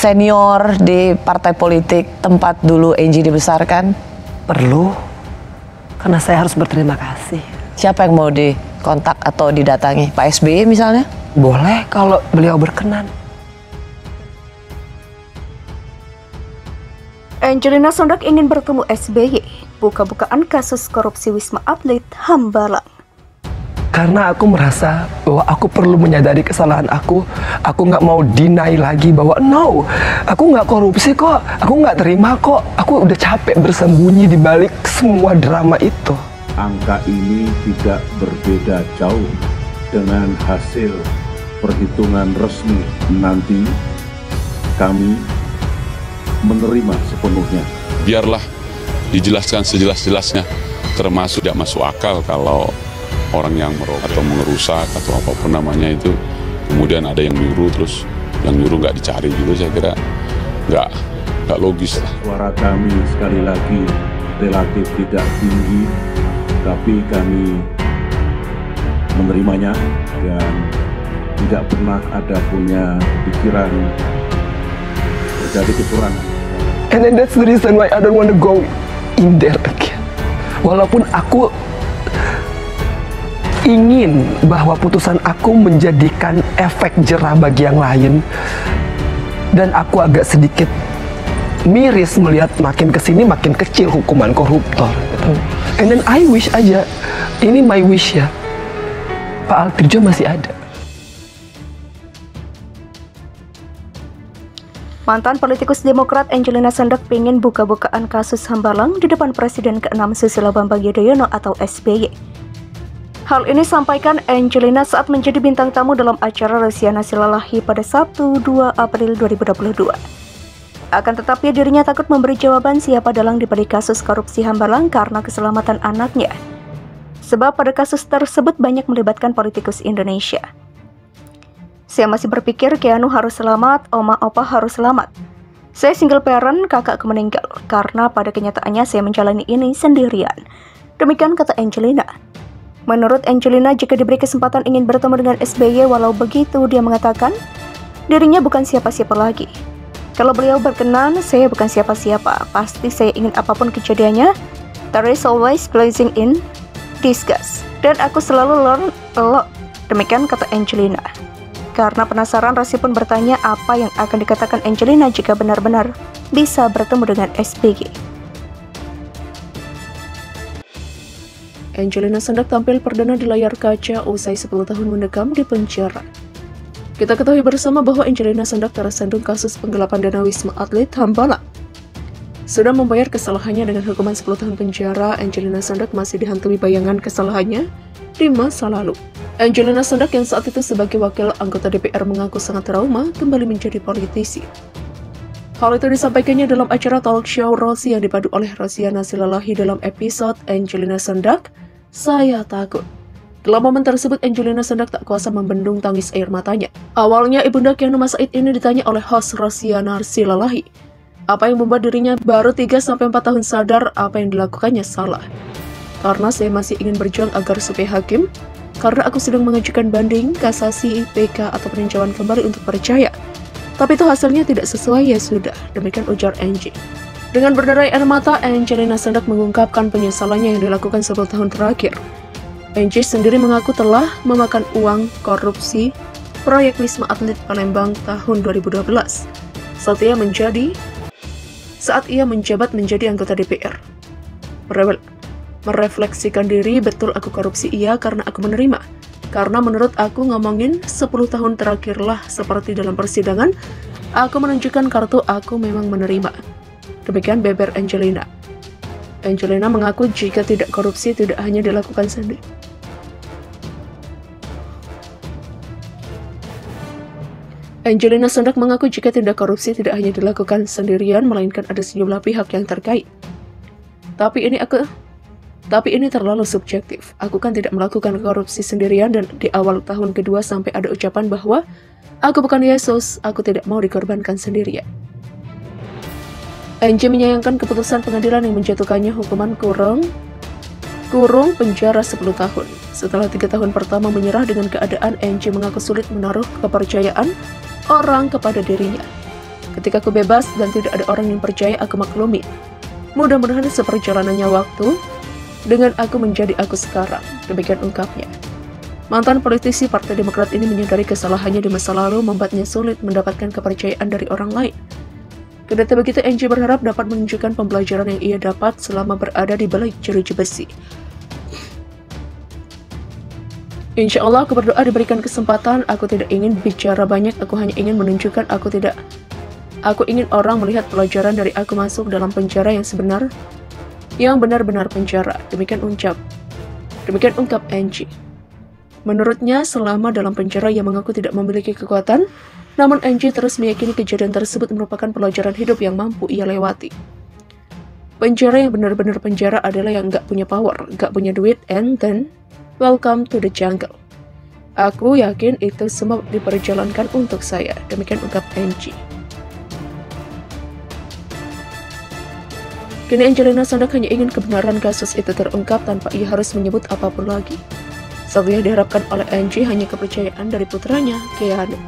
senior di partai politik tempat dulu Angie dibesarkan? Perlu, karena saya harus berterima kasih. Siapa yang mau dikontak atau didatangi? Pak SBY misalnya? Boleh kalau beliau berkenan. Angelina Sondag ingin bertemu SBY, buka-bukaan kasus korupsi Wisma Atlet Hambalang. Karena aku merasa bahwa aku perlu menyadari kesalahan aku nggak mau deny lagi bahwa no, aku nggak korupsi kok, aku nggak terima kok, aku udah capek bersembunyi di balik semua drama itu. Angka ini tidak berbeda jauh dengan hasil perhitungan resmi nanti. Kami menerima sepenuhnya. Biarlah dijelaskan sejelas-jelasnya, termasuk tidak masuk akal kalau orang yang merokok atau mengerusak atau apapun namanya itu, kemudian ada yang nyuruh, terus yang nyuruh nggak dicari gitu, saya kira nggak logis lah. Suara kami sekali lagi relatif tidak tinggi, tapi kami menerimanya dan tidak pernah ada punya pikiran terjadi kecurangan. And then that's the reason why I don't want to go in there again. Walaupun aku ingin bahwa putusan aku menjadikan efek jerah bagi yang lain, dan aku agak sedikit miris melihat makin kesini makin kecil hukuman koruptor. And then I wish aja, ini my wish ya, Pak Altirjo masih ada. Mantan politikus Demokrat Angelina Sondag pengen buka-bukaan kasus Hambalang di depan Presiden ke-6 Susilo Bambang Yudhoyono atau SBY. Hal ini sampaikan Angelina saat menjadi bintang tamu dalam acara Rosiana Silalahi pada Sabtu 2 April 2022. Akan tetapi dirinya takut memberi jawaban siapa dalang di balik kasus korupsi Hambalang karena keselamatan anaknya. Sebab pada kasus tersebut banyak melibatkan politikus Indonesia. Saya masih berpikir Keanu harus selamat, Oma Opa harus selamat. Saya single parent, kakakku meninggal, karena pada kenyataannya saya menjalani ini sendirian. Demikian kata Angelina. Menurut Angelina, jika diberi kesempatan ingin bertemu dengan SBY, walau begitu dia mengatakan dirinya bukan siapa-siapa lagi. Kalau beliau berkenan, saya bukan siapa-siapa. Pasti saya ingin apapun kejadiannya. There is always blessing in disguise. Dan aku selalu learn a lot. Demikian kata Angelina. Karena penasaran, Rasi pun bertanya apa yang akan dikatakan Angelina jika benar-benar bisa bertemu dengan SBY. Angelina Sondag tampil perdana di layar kaca usai 10 tahun mendekam di penjara. Kita ketahui bersama bahwa Angelina Sondag tersandung kasus penggelapan dana Wisma Atlet Hambalang. Sudah membayar kesalahannya dengan hukuman 10 tahun penjara, Angelina Sondag masih dihantui bayangan kesalahannya di masa lalu. Angelina Sondag yang saat itu sebagai wakil anggota DPR mengaku sangat trauma kembali menjadi politisi. Hal itu disampaikannya dalam acara talk show Rosi yang dipadu oleh Rosiana Silalahi dalam episode Angelina Sondag, Saya Takut. Dalam momen tersebut, Angelina Sondag tak kuasa membendung tangis air matanya. Awalnya, Ibunda Keanu Masaid ini ditanya oleh host Rosiana Silalahi, apa yang membuat dirinya baru 3-4 tahun sadar apa yang dilakukannya salah. Karena saya masih ingin berjuang agar supaya hakim, karena aku sedang mengajukan banding, kasasi, PK, atau peninjauan kembali untuk percaya. Tapi itu hasilnya tidak sesuai, ya sudah. Demikian ujar Angie. Dengan berderai air mata, Angelina Sondag mengungkapkan penyesalannya yang dilakukan 10 tahun terakhir. Angie sendiri mengaku telah memakan uang korupsi proyek Wisma Atlet Palembang tahun 2012. Saat ia menjabat menjadi anggota DPR. Merefleksikan diri, betul aku korupsi, iya, karena aku menerima. Karena menurut aku ngomongin 10 tahun terakhirlah seperti dalam persidangan, aku menunjukkan kartu aku memang menerima. Demikian beber Angelina. Angelina mengaku jika tidak korupsi tidak hanya dilakukan sendiri. Angelina Sondag mengaku jika tidak korupsi tidak hanya dilakukan sendirian, melainkan ada sejumlah pihak yang terkait. Tapi ini terlalu subjektif. Aku kan tidak melakukan korupsi sendirian dan di awal tahun kedua sampai ada ucapan bahwa aku bukan Yesus, aku tidak mau dikorbankan sendirian. Angie menyayangkan keputusan pengadilan yang menjatuhkannya hukuman kurung penjara 10 tahun. Setelah 3 tahun pertama menyerah dengan keadaan, Angie mengaku sulit menaruh kepercayaan orang kepada dirinya. Ketika aku bebas dan tidak ada orang yang percaya, aku maklumi. Mudah-mudahan seperjalanannya waktu dengan aku menjadi aku sekarang. Demikian ungkapnya. Mantan politisi Partai Demokrat ini menyadari kesalahannya di masa lalu membuatnya sulit mendapatkan kepercayaan dari orang lain. Kendati begitu, Angie berharap dapat menunjukkan pembelajaran yang ia dapat selama berada di balik jeruji besi. Insya Allah aku berdoa diberikan kesempatan. Aku tidak ingin bicara banyak, aku hanya ingin menunjukkan aku ingin orang melihat pelajaran dari aku masuk dalam penjara yang benar-benar penjara. Demikian ungkap Angie. Menurutnya, selama dalam penjara ia mengaku tidak memiliki kekuatan, namun Angie terus meyakini kejadian tersebut merupakan pelajaran hidup yang mampu ia lewati. Penjara yang benar-benar penjara adalah yang nggak punya power, nggak punya duit, and then welcome to the jungle. Aku yakin itu semua diperjalankan untuk saya. Demikian ungkap Angie. Kini Angelina Sondag hanya ingin kebenaran kasus itu terungkap tanpa ia harus menyebut apapun lagi. Satu yang diharapkan oleh Angie hanya kepercayaan dari putranya, Keanu.